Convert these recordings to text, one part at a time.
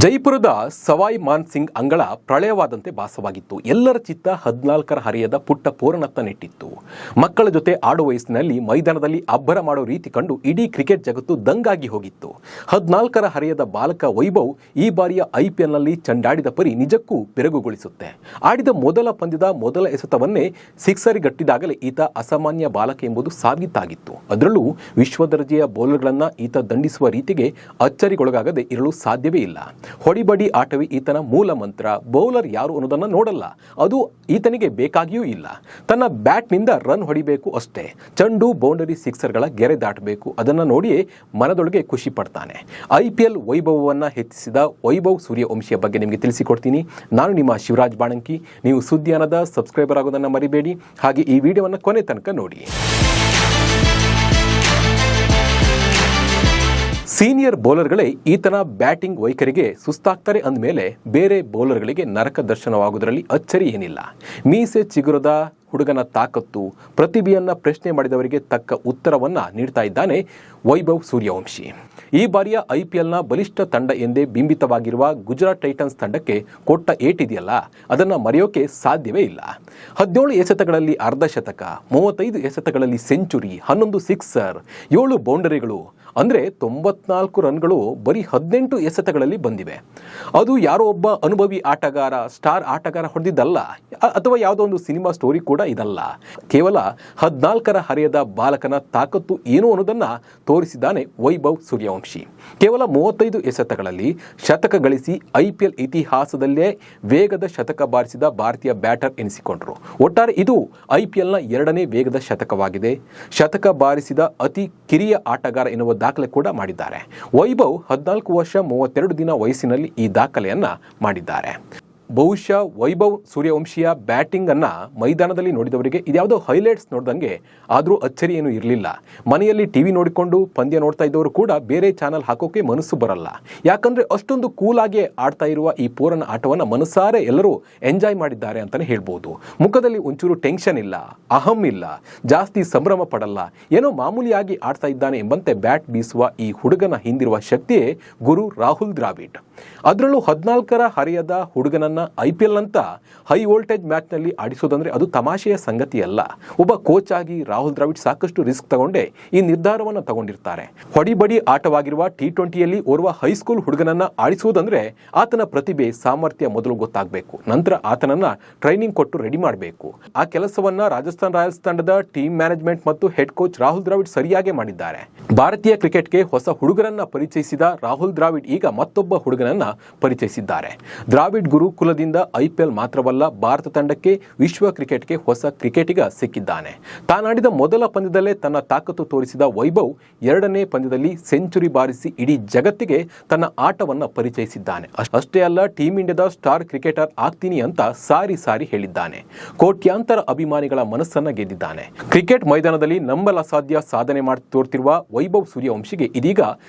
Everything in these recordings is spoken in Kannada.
ಜೈಪುರದ ಸವಾಯಿ ಮಾನ್ ಸಿಂಗ್ ಅಂಗಳ ಪ್ರಳಯವಾದಂತೆ ಭಾಸವಾಗಿತ್ತು. ಎಲ್ಲರ ಚಿತ್ತ 14ರ ಹರೆಯದ ಪುಟ್ಟ ಪೋರನತ್ತ ನೆಟ್ಟಿತ್ತು. ಮಕ್ಕಳ ಜೊತೆ ಆಡುವ ವಯಸ್ಸಿನಲ್ಲಿ ಮೈದಾನದಲ್ಲಿ ಅಬ್ಬರ ಮಾಡೋ ರೀತಿ ಕಂಡು ಇಡೀ ಕ್ರಿಕೆಟ್ ಜಗತ್ತು ದಂಗಾಗಿ ಹೋಗಿತ್ತು. 14ರ ಹರೆಯದ ಬಾಲಕ ವೈಭವ್ ಈ ಬಾರಿಯ IPLನಲ್ಲಿ ಚಂಡಾಡಿದ ಪರಿ ನಿಜಕ್ಕೂ ಬೆರಗುಗೊಳಿಸುತ್ತೆ. ಆಡಿದ ಮೊದಲ ಪಂದ್ಯದ ಮೊದಲ ಎಸೆತವನ್ನೇ ಸಿಕ್ಸರಿಗಟ್ಟಿದಾಗಲೇ ಈತ ಅಸಾಮಾನ್ಯ ಬಾಲಕ ಎಂಬುದು ಸಾಬೀತಾಗಿತ್ತು. ಅದರಲ್ಲೂ ವಿಶ್ವದರ್ಜೆಯ ಬೌಲರ್ಗಳನ್ನು ಈತ ದಂಡಿಸುವ ರೀತಿಗೆ ಅಚ್ಚರಿಗೊಳಗಾಗದೆ ಇರಲು ಸಾಧ್ಯವೇ ಇಲ್ಲ. ಹೊಡಿಬಡಿ ಆಟವೇ ಈತನ ಮೂಲ ಮಂತ್ರ. ಬೌಲರ್ ಯಾರು ಅನ್ನೋದನ್ನು ನೋಡಲ್ಲ, ಅದು ಈತನಿಗೆ ಬೇಕಾಗಿಯೂ ಇಲ್ಲ. ತನ್ನ ಬ್ಯಾಟ್ನಿಂದ ರನ್ ಹೊಡಿಬೇಕು ಅಷ್ಟೇ. ಚೆಂಡು ಬೌಂಡರಿ ಸಿಕ್ಸರ್ಗಳ ಗೆರೆ ದಾಟಬೇಕು, ಅದನ್ನು ನೋಡಿಯೇ ಮನದೊಳಗೆ ಖುಷಿ ಪಡ್ತಾನೆ. IPL ವೈಭವವನ್ನು ಹೆಚ್ಚಿಸಿದ ವೈಭವ್ ಸೂರ್ಯವಂಶಿಯ ಬಗ್ಗೆ ನಿಮಗೆ ತಿಳಿಸಿಕೊಡ್ತೀನಿ. ನಾನು ನಿಮ್ಮ ಶಿವರಾಜ್ ಬಾಣಂಕಿ. ನೀವು ಸುದ್ದಿಯಾನದ ಸಬ್ಸ್ಕ್ರೈಬರ್ ಆಗೋದನ್ನು ಮರಿಬೇಡಿ. ಹಾಗೆ ಈ ವಿಡಿಯೋವನ್ನು ಕೊನೆ ತನಕ ನೋಡಿ. ಸೀನಿಯರ್ ಬೌಲರ್ಗಳೇ ಈತನ ಬ್ಯಾಟಿಂಗ್ ವೈಖರಿಗೆ ಸುಸ್ತಾಗ್ತಾರೆ ಅಂದಮೇಲೆ ಬೇರೆ ಬೌಲರ್ಗಳಿಗೆ ನರಕ ದರ್ಶನವಾಗುವುದರಲ್ಲಿ ಅಚ್ಚರಿ ಏನಿಲ್ಲ. ಮೀಸೆ ಚಿಗುರದ ಹುಡುಗನ ತಾಕತ್ತು, ಪ್ರತಿಭೆಯನ್ನು ಪ್ರಶ್ನೆ ಮಾಡಿದವರಿಗೆ ತಕ್ಕ ಉತ್ತರವನ್ನು ನೀಡ್ತಾ ಇದ್ದಾನೆ ವೈಭವ್ ಸೂರ್ಯವಂಶಿ. ಈ ಬಾರಿಯ IPLನ ಬಲಿಷ್ಠ ತಂಡ ಎಂದೇ ಬಿಂಬಿತವಾಗಿರುವ ಗುಜರಾತ್ ಟೈಟನ್ಸ್ ತಂಡಕ್ಕೆ ಕೊಟ್ಟ ಏಟಿದೆಯಲ್ಲ, ಅದನ್ನು ಮರೆಯೋಕೆ ಸಾಧ್ಯವೇ ಇಲ್ಲ. 17 ಎಸೆತಗಳಲ್ಲಿ ಅರ್ಧ ಶತಕ, 35 ಎಸೆತಗಳಲ್ಲಿ ಸೆಂಚುರಿ, 11 ಸಿಕ್ಸರ್, 7 ಬೌಂಡರಿಗಳು, ಅಂದರೆ 94 ರನ್ಗಳು ಬರೀ 18 ಎಸೆತಗಳಲ್ಲಿ ಬಂದಿವೆ. ಅದು ಯಾರೋ ಒಬ್ಬ ಅನುಭವಿ ಆಟಗಾರ, ಸ್ಟಾರ್ ಆಟಗಾರ ಹೊಡೆದಿದ್ದಲ್ಲ, ಅಥವಾ ಯಾವುದೋ ಒಂದು ಸಿನಿಮಾ ಸ್ಟೋರಿ ಕೂಡ ಇದಲ್ಲ. ಕೇವಲ 14ರ ಹರೆಯದ ಬಾಲಕನ ತಾಕತ್ತು ಏನು ಅನ್ನೋದನ್ನು ತೋರಿಸಿದ್ದಾನೆ ವೈಭವ್ ಸೂರ್ಯವಂಶಿ. ಕೇವಲ 35 ಎಸೆತಗಳಲ್ಲಿ ಶತಕ ಗಳಿಸಿ IPL ಇತಿಹಾಸದಲ್ಲೇ ವೇಗದ ಶತಕ ಬಾರಿಸಿದ ಭಾರತೀಯ ಬ್ಯಾಟರ್ ಎನಿಸಿಕೊಂಡರು. ಒಟ್ಟಾರೆ ಇದು IPLನ 2ನೇ ವೇಗದ ಶತಕವಾಗಿದೆ. ಶತಕ ಬಾರಿಸಿದ ಅತಿ ಕಿರಿಯ ಆಟಗಾರ ಎನ್ನುವ ದಾಖಲೆ ಕೂಡ ಮಾಡಿದ್ದಾರೆ. ವೈಭವ್ 14 ವರ್ಷ 32 ದಿನ ವಯಸ್ಸಿನಲ್ಲಿ ಈ ದಾಖಲೆಯನ್ನ ಮಾಡಿದ್ದಾರೆ. ಬಹುಶಃ ವೈಭವ್ ಸೂರ್ಯವಂಶಿಯ ಬ್ಯಾಟಿಂಗ್ ಅನ್ನ ಮೈದಾನದಲ್ಲಿ ನೋಡಿದವರಿಗೆ ಇದ್ಯಾವುದೋ ಹೈಲೈಟ್ಸ್ ನೋಡ್ದಂಗೆ ಆದರೂ ಅಚ್ಚರಿ ಏನೂ ಇರಲಿಲ್ಲ. ಮನೆಯಲ್ಲಿ TV ನೋಡಿಕೊಂಡು ಪಂದ್ಯ ನೋಡ್ತಾ ಇದ್ದವರು ಕೂಡ ಬೇರೆ ಚಾನಲ್ ಹಾಕೋಕೆ ಮನಸ್ಸು ಬರಲ್ಲ. ಯಾಕಂದ್ರೆ ಅಷ್ಟೊಂದು ಕೂಲಾಗಿ ಆಡ್ತಾ ಇರುವ ಈ ಪೋರನ ಆಟವನ್ನು ಮನಸಾರೆ ಎಲ್ಲರೂ ಎಂಜಾಯ್ ಮಾಡಿದ್ದಾರೆ ಅಂತಾನೆ ಹೇಳ್ಬೋದು. ಮುಖದಲ್ಲಿ ಒಂಚೂರು ಟೆನ್ಷನ್ ಇಲ್ಲ, ಅಹಂ ಇಲ್ಲ, ಜಾಸ್ತಿ ಸಂಭ್ರಮ ಪಡಲ್ಲ, ಏನೋ ಮಾಮೂಲಿಯಾಗಿ ಆಡ್ತಾ ಇದ್ದಾನೆ ಎಂಬಂತೆ ಬ್ಯಾಟ್ ಬೀಸುವ ಈ ಹುಡುಗನ ಹಿಂದಿರುವ ಶಕ್ತಿಯೇ ಗುರು ರಾಹುಲ್ ದ್ರಾವಿಡ್. ಅದರಲ್ಲೂ 14ರ ಹರೆಯದ ಹುಡುಗನನ್ನ IPL ಅಂತ ಹೈ ವೋಲ್ಟೇಜ್ ಮ್ಯಾಚ್ನಲ್ಲಿ ಆಡಿಸೋದಂದ್ರೆ ಅದು ತಮಾಷೆಯ ಸಂಗತಿಯಲ್ಲ. ಒಬ್ಬ ಕೋಚ್ ಆಗಿ ರಾಹುಲ್ ದ್ರಾವಿಡ್ ಸಾಕಷ್ಟು ರಿಸ್ಕ್ ತಗೊಂಡೇ ಈ ನಿರ್ಧಾರವನ್ನು ತಗೊಂಡಿರ್ತಾರೆ. ಹೊಡಿಬಡಿ ಆಟವಾಗಿರುವ T20ಯಲ್ಲಿ ಓರ್ವ ಹೈಸ್ಕೂಲ್ ಹುಡುಗನನ್ನ ಆಡಿಸುವುದಂದ್ರೆ ಆತನ ಪ್ರತಿಭೆ, ಸಾಮರ್ಥ್ಯ ಮೊದಲು ಗೊತ್ತಾಗಬೇಕು. ನಂತರ ಆತನನ್ನ ಟ್ರೈನಿಂಗ್ ಕೊಟ್ಟು ರೆಡಿ ಮಾಡಬೇಕು. ಆ ಕೆಲಸವನ್ನ ರಾಜಸ್ಥಾನ್ ರಾಯಲ್ಸ್ ತಂಡದ ಟೀಮ್ ಮ್ಯಾನೇಜ್ಮೆಂಟ್ ಮತ್ತು ಹೆಡ್ ಕೋಚ್ ರಾಹುಲ್ ದ್ರಾವಿಡ್ ಸರಿಯಾಗಿ ಮಾಡಿದ್ದಾರೆ. ಭಾರತೀಯ ಕ್ರಿಕೆಟ್ಗೆ ಹೊಸ ಹುಡುಗರನ್ನ ಪರಿಚಯಿಸಿದ ರಾಹುಲ್ ದ್ರಾವಿಡ್ ಈಗ ಮತ್ತೊಬ್ಬ ಹುಡುಗನನ್ನ ಪರಿಚಯಿಸಿದ್ದಾರೆ. ದ್ರಾವಿಡ್ ಗುರುಕುಲದಿಂದ IPL ಮಾತ್ರವಲ್ಲ, ಭಾರತ ತಂಡಕ್ಕೆ, ವಿಶ್ವ ಕ್ರಿಕೆಟ್ಗೆ ಹೊಸ ಕ್ರಿಕೆಟಿಗ ಸಿಕ್ಕಿದ್ದಾನೆ. ತಾನಾಡಿದ ಮೊದಲ ಪಂದ್ಯದಲ್ಲೇ ತನ್ನ ತಾಕತ್ತು ತೋರಿಸಿದ ವೈಭವ್ 2ನೇ ಪಂದ್ಯದಲ್ಲಿ ಸೆಂಚುರಿ ಬಾರಿಸಿ ಇಡೀ ಜಗತ್ತಿಗೆ ತನ್ನ ಆಟವನ್ನು ಪರಿಚಯಿಸಿದ್ದಾನೆ. ಅಷ್ಟೇ ಅಲ್ಲ, ಟೀಮ್ ಇಂಡಿಯಾದ ಸ್ಟಾರ್ ಕ್ರಿಕೆಟರ್ ಆಗ್ತೀನಿ ಅಂತ ಸಾರಿ ಸಾರಿ ಹೇಳಿದ್ದಾನೆ. ಕೋಟ್ಯಾಂತರ ಅಭಿಮಾನಿಗಳ ಮನಸ್ಸನ್ನ ಗೆದ್ದಿದ್ದಾನೆ. ಕ್ರಿಕೆಟ್ ಮೈದಾನದಲ್ಲಿ ನಂಬಲಸಾಧ್ಯ ಸಾಧನೆ ಮಾಡಿ ತೋರ್ತಿರುವ ವೈಭವ್ ಸೂರ್ಯವಂಶಿಗೆ ಇದೀಗ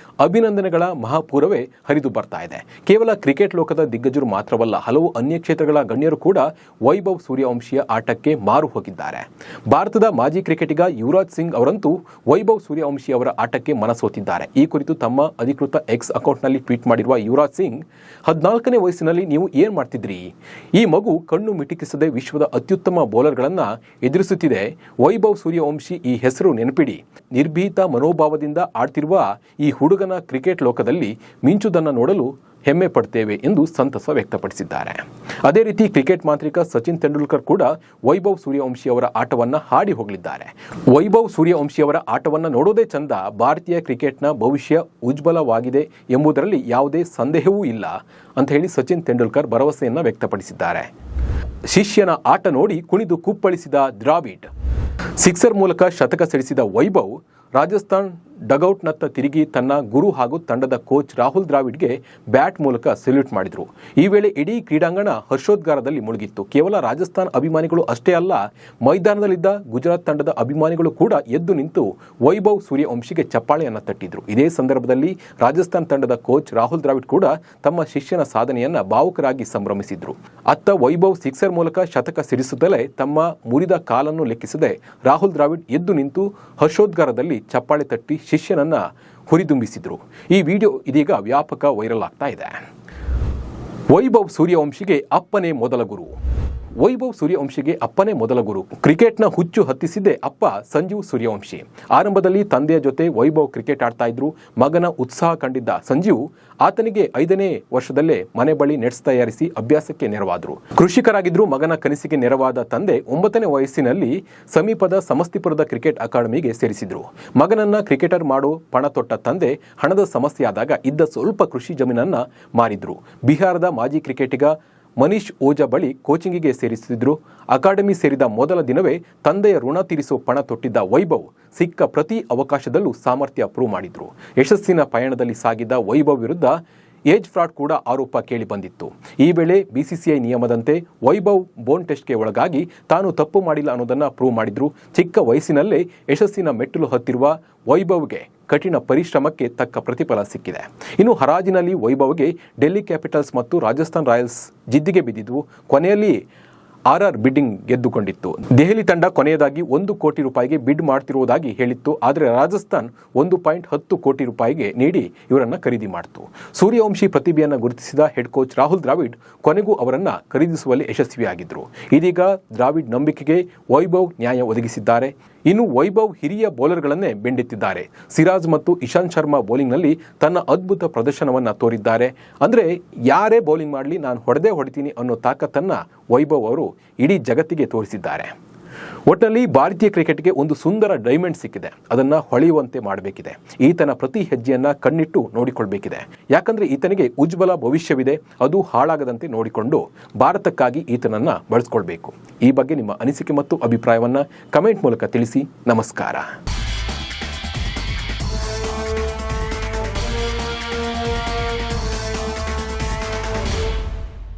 ಅಭಿನಂದನೆಗಳ ಮಹಾಪೂರವೇ ಹರಿದು ಬರ್ತಾ ಇದೆ. ಕೇವಲ ಕ್ರಿಕೆಟ್ ಲೋಕದ ದಿಗ್ಗಜರು ಮಾತ್ರವಲ್ಲ, ಹಲವು ಅನ್ಯ ಕ್ಷೇತ್ರಗಳ ಗಣ್ಯರು ಕೂಡ ವೈಭವ್ ಸೂರ್ಯವಂಶಿಯ ಆಟಕ್ಕೆ ಮಾರು ಹೋಗಿದ್ದಾರೆ. ಭಾರತದ ಮಾಜಿ ಕ್ರಿಕೆಟಿಗ ಯುವರಾಜ್ ಸಿಂಗ್ ಅವರಂತೂ ವೈಭವ್ ಸೂರ್ಯವಂಶಿ ಅವರ ಆಟಕ್ಕೆ ಮನಸೋತಿದ್ದಾರೆ. ಈ ಕುರಿತು ತಮ್ಮ ಅಧಿಕೃತ X ಅಕೌಂಟ್ನಲ್ಲಿ ಟ್ವೀಟ್ ಮಾಡಿರುವ ಯುವರಾಜ್ ಸಿಂಗ್, 14ನೇ ವಯಸ್ಸಿನಲ್ಲಿ ನೀವು ಏನ್ ಮಾಡ್ತಿದ್ರಿ? ಈ ಮಗು ಕಣ್ಣು ಮಿಟಿಕಿಸದೆ ವಿಶ್ವದ ಅತ್ಯುತ್ತಮ ಬೌಲರ್ಗಳನ್ನ ಎದುರಿಸುತ್ತಿದೆ. ವೈಭವ್ ಸೂರ್ಯವಂಶಿ ಈ ಹೆಸರು ನೆನಪಿಡಿ. ನಿರ್ಭೀತ ಮನೋಭಾವದಿಂದ ಆಡ್ತಿರುವ ಈ ಹುಡುಗನ ಕ್ರಿಕೆಟ್ ಲೋಕದಲ್ಲಿ ಮಿಂಚುದನ್ನು ನೋಡಲು ಹೆಮ್ಮೆ ಪಡ್ತೇವೆ ಎಂದು ಸಂತಸ ವ್ಯಕ್ತಪಡಿಸಿದ್ದಾರೆ. ಅದೇ ರೀತಿ ಕ್ರಿಕೆಟ್ ಮಾಂತ್ರಿಕ ಸಚಿನ್ ತೆಂಡೂಲ್ಕರ್ ಕೂಡ ವೈಭವ್ ಸೂರ್ಯವಂಶಿ ಅವರ ಆಟವನ್ನು ಹಾಡಿ ಹೋಗಲಿದ್ದಾರೆ. ವೈಭವ್ ಸೂರ್ಯವಂಶಿ ಅವರ ಆಟವನ್ನು ನೋಡೋದೇ ಚಂದ, ಭಾರತೀಯ ಕ್ರಿಕೆಟ್ನ ಭವಿಷ್ಯ ಉಜ್ವಲವಾಗಿದೆ ಎಂಬುದರಲ್ಲಿ ಯಾವುದೇ ಸಂದೇಹವೂ ಇಲ್ಲ ಅಂತ ಹೇಳಿ ಸಚಿನ್ ತೆಂಡೂಲ್ಕರ್ ಭರವಸೆಯನ್ನು ವ್ಯಕ್ತಪಡಿಸಿದ್ದಾರೆ. ಶಿಷ್ಯನ ಆಟ ನೋಡಿ ಕುಣಿದು ಕುಪ್ಪಳಿಸಿದ ದ್ರಾವಿಡ್. ಸಿಕ್ಸರ್ ಮೂಲಕ ಶತಕ ಸಿಡಿಸಿದ ವೈಭವ್ ರಾಜಸ್ಥಾನ್ ಡಗೌಟ್ನತ್ತ ತಿರುಗಿ ತನ್ನ ಗುರು ಹಾಗೂ ತಂಡದ ಕೋಚ್ ರಾಹುಲ್ ದ್ರಾವಿಡ್ಗೆ ಬ್ಯಾಟ್ ಮೂಲಕ ಸೆಲ್ಯೂಟ್ ಮಾಡಿದರು. ಈ ವೇಳೆ ಇಡೀ ಕ್ರೀಡಾಂಗಣ ಹರ್ಷೋದ್ಗಾರದಲ್ಲಿ ಮುಳುಗಿತ್ತು. ಕೇವಲ ರಾಜಸ್ಥಾನ್ ಅಭಿಮಾನಿಗಳು ಅಷ್ಟೇ ಅಲ್ಲ, ಮೈದಾನದಲ್ಲಿದ್ದ ಗುಜರಾತ್ ತಂಡದ ಅಭಿಮಾನಿಗಳು ಕೂಡ ಎದ್ದು ನಿಂತು ವೈಭವ್ ಸೂರ್ಯವಂಶಿಗೆ ಚಪ್ಪಾಳೆಯನ್ನು ತಟ್ಟಿದ್ರು. ಇದೇ ಸಂದರ್ಭದಲ್ಲಿ ರಾಜಸ್ಥಾನ್ ತಂಡದ ಕೋಚ್ ರಾಹುಲ್ ದ್ರಾವಿಡ್ ಕೂಡ ತಮ್ಮ ಶಿಷ್ಯನ ಸಾಧನೆಯನ್ನ ಭಾವುಕರಾಗಿ ಸಂಭ್ರಮಿಸಿದ್ರು. ಅತ್ತ ವೈಭವ್ ಸಿಕ್ಸರ್ ಮೂಲಕ ಶತಕ ಸಿಡಿಸುತ್ತಲೇ ತಮ್ಮ ಮುರಿದ ಕಾಲನ್ನು ಲೆಕ್ಕಿಸದೆ ರಾಹುಲ್ ದ್ರಾವಿಡ್ ಎದ್ದು ನಿಂತು ಹರ್ಷೋದ್ಗಾರದಲ್ಲಿ ಚಪ್ಪಾಳೆ ತಟ್ಟಿ ಶಿಷ್ಯನನ್ನ ಹುರಿದುಂಬಿಸಿದ್ರು. ಈ ವಿಡಿಯೋ ಇದೀಗ ವ್ಯಾಪಕ ವೈರಲ್ ಆಗ್ತಾ ಇದೆ. ವೈಭವ್ ಸೂರ್ಯವಂಶಿಗೆ ಅಪ್ಪನೇ ಮೊದಲ ಗುರು. ವೈಭವ್ ಸೂರ್ಯವಂಶಿಗೆ ಅಪ್ಪನೇ ಮೊದಲ ಗುರು. ಕ್ರಿಕೆಟ್ನ ಹುಚ್ಚು ಹತ್ತಿಸಿದ್ದೇ ಅಪ್ಪ ಸಂಜೀವ್ ಸೂರ್ಯವಂಶಿ. ಆರಂಭದಲ್ಲಿ ತಂದೆಯ ಜೊತೆ ವೈಭವ್ ಕ್ರಿಕೆಟ್ ಆಡ್ತಾ ಇದ್ರು. ಮಗನ ಉತ್ಸಾಹ ಕಂಡಿದ್ದ ಸಂಜೀವ್ ಆತನಿಗೆ 5ನೇ ವರ್ಷದಲ್ಲೇ ಮನೆ ಬಳಿ ನೆಟ್ಸ್ ತಯಾರಿಸಿ ಅಭ್ಯಾಸಕ್ಕೆ ನೆರವಾದರು. ಕೃಷಿಕರಾಗಿದ್ರು. ಮಗನ ಕನಸಿಗೆ ನೆರವಾದ ತಂದೆ 9ನೇ ವಯಸ್ಸಿನಲ್ಲಿ ಸಮೀಪದ ಸಮಸ್ತಿಪುರದ ಕ್ರಿಕೆಟ್ ಅಕಾಡೆಮಿಗೆ ಸೇರಿಸಿದ್ರು. ಮಗನನ್ನ ಕ್ರಿಕೆಟರ್ ಮಾಡೋ ಪಣ ತೊಟ್ಟ ತಂದೆ ಹಣದ ಸಮಸ್ಯೆಯಾದಾಗ ಇದ್ದ ಸ್ವಲ್ಪ ಕೃಷಿ ಜಮೀನನ್ನ ಮಾರಿದ್ರು. ಬಿಹಾರದ ಮಾಜಿ ಕ್ರಿಕೆಟಿಗ ಮನೀಶ್ ಓಜಾ ಬಳಿ ಕೋಚಿಂಗಿಗೆ ಸೇರಿಸಿದ್ರು. ಅಕಾಡೆಮಿ ಸೇರಿದ ಮೊದಲ ದಿನವೇ ತಂದೆಯ ಋಣ ತೀರಿಸೋ ಪಣ ತೊಟ್ಟಿದ್ದ ವೈಭವ್ ಸಿಕ್ಕ ಪ್ರತಿ ಅವಕಾಶದಲ್ಲೂ ಸಾಮರ್ಥ್ಯ ಪ್ರೂವ್ ಮಾಡಿದ್ರು. ಯಶಸ್ಸಿನ ಪಯಣದಲ್ಲಿ ಸಾಗಿದ್ದ ವೈಭವ್ ವಿರುದ್ಧ ಏಜ್ ಫ್ರಾಡ್ ಕೂಡ ಆರೋಪ ಕೇಳಿ ಬಂದಿತ್ತು. ಈ ವೇಳೆ ಬಿಸಿಸಿಐ ನಿಯಮದಂತೆ ವೈಭವ್ ಬೋನ್ ಟೆಸ್ಟ್ಗೆ ಒಳಗಾಗಿ ತಾನು ತಪ್ಪು ಮಾಡಿಲ್ಲ ಅನ್ನೋದನ್ನ ಪ್ರೂವ್ ಮಾಡಿದ್ರು. ಚಿಕ್ಕ ವಯಸ್ಸಿನಲ್ಲೇ ಯಶಸ್ಸಿನ ಮೆಟ್ಟಿಲು ಹತ್ತಿರುವ ವೈಭವ್ಗೆ ಕಠಿಣ ಪರಿಶ್ರಮಕ್ಕೆ ತಕ್ಕ ಪ್ರತಿಫಲ ಸಿಕ್ಕಿದೆ. ಇನ್ನು ಹರಾಜಿನಲ್ಲಿ ವೈಭವ್ಗೆ ಡೆಲ್ಲಿ ಕ್ಯಾಪಿಟಲ್ಸ್ ಮತ್ತು ರಾಜಸ್ಥಾನ್ ರಾಯಲ್ಸ್ ಜಿದ್ದಿಗೆ ಬಿದ್ದಿದ್ವು. ಕೊನೆಯಲ್ಲಿ ಆರ್ಆರ್ ಬಿಡ್ಡಿಂಗ್ ಗೆದ್ದುಕೊಂಡಿತ್ತು. ದೆಹಲಿ ತಂಡ ಕೊನೆಯದಾಗಿ 1 ಕೋಟಿ ರೂಪಾಯಿಗೆ ಬಿಡ್ ಮಾಡ್ತಿರುವುದಾಗಿ ಹೇಳಿತ್ತು. ಆದರೆ ರಾಜಸ್ಥಾನ್ 1.10 ಕೋಟಿ ರೂಪಾಯಿಗೆ ನೀಡಿ ಇವರನ್ನ ಖರೀದಿ ಮಾಡಿತು. ಸೂರ್ಯವಂಶಿ ಪ್ರತಿಭೆಯನ್ನು ಗುರುತಿಸಿದ ಹೆಡ್ ಕೋಚ್ ರಾಹುಲ್ ದ್ರಾವಿಡ್ ಕೊನೆಗೂ ಅವರನ್ನ ಖರೀದಿಸುವಲ್ಲಿ ಯಶಸ್ವಿಯಾಗಿದ್ದರು. ಇದೀಗ ದ್ರಾವಿಡ್ ನಂಬಿಕೆಗೆ ವೈಭವ್ ನ್ಯಾಯ ಒದಗಿಸಿದ್ದಾರೆ. ಇನ್ನು ವೈಭವ್ ಹಿರಿಯ ಬೌಲರ್ಗಳನ್ನೇ ಬೆಂಡೆತ್ತಿದ್ದಾರೆ. ಸಿರಾಜ್ ಮತ್ತು ಇಶಾಂತ್ ಶರ್ಮಾ ಬೌಲಿಂಗ್ನಲ್ಲಿ ತನ್ನ ಅದ್ಭುತ ಪ್ರದರ್ಶನವನ್ನು ತೋರಿದ್ದಾರೆ. ಅಂದರೆ ಯಾರೇ ಬೌಲಿಂಗ್ ಮಾಡಲಿ ನಾನು ಹೊಡಿತೀನಿ ಅನ್ನೋ ತಾಕತ್ತನ್ನ ವೈಭವ್ ಅವರು ಇಡೀ ಜಗತ್ತಿಗೆ ತೋರಿಸಿದ್ದಾರೆ. ಒಟ್ಟಿನಲ್ಲಿ ಭಾರತೀಯ ಕ್ರಿಕೆಟ್ಗೆ ಒಂದು ಸುಂದರ ಡೈಮಂಡ್ ಸಿಕ್ಕಿದೆ. ಅದನ್ನ ಹೊಳೆಯುವಂತೆ ಮಾಡಬೇಕಿದೆ. ಈತನ ಪ್ರತಿ ಹೆಜ್ಜೆಯನ್ನ ಕಣ್ಣಿಟ್ಟು ನೋಡಿಕೊಳ್ಬೇಕಿದೆ. ಯಾಕಂದ್ರೆ ಈತನಿಗೆ ಉಜ್ವಲ ಭವಿಷ್ಯವಿದೆ. ಅದು ಹಾಳಾಗದಂತೆ ನೋಡಿಕೊಂಡು ಭಾರತಕ್ಕಾಗಿ ಈತನನ್ನ ಬಳಸ್ಕೊಳ್ಬೇಕು. ಈ ಬಗ್ಗೆ ನಿಮ್ಮ ಅನಿಸಿಕೆ ಮತ್ತು ಅಭಿಪ್ರಾಯವನ್ನ ಕಮೆಂಟ್ ಮೂಲಕ ತಿಳಿಸಿ. ನಮಸ್ಕಾರ.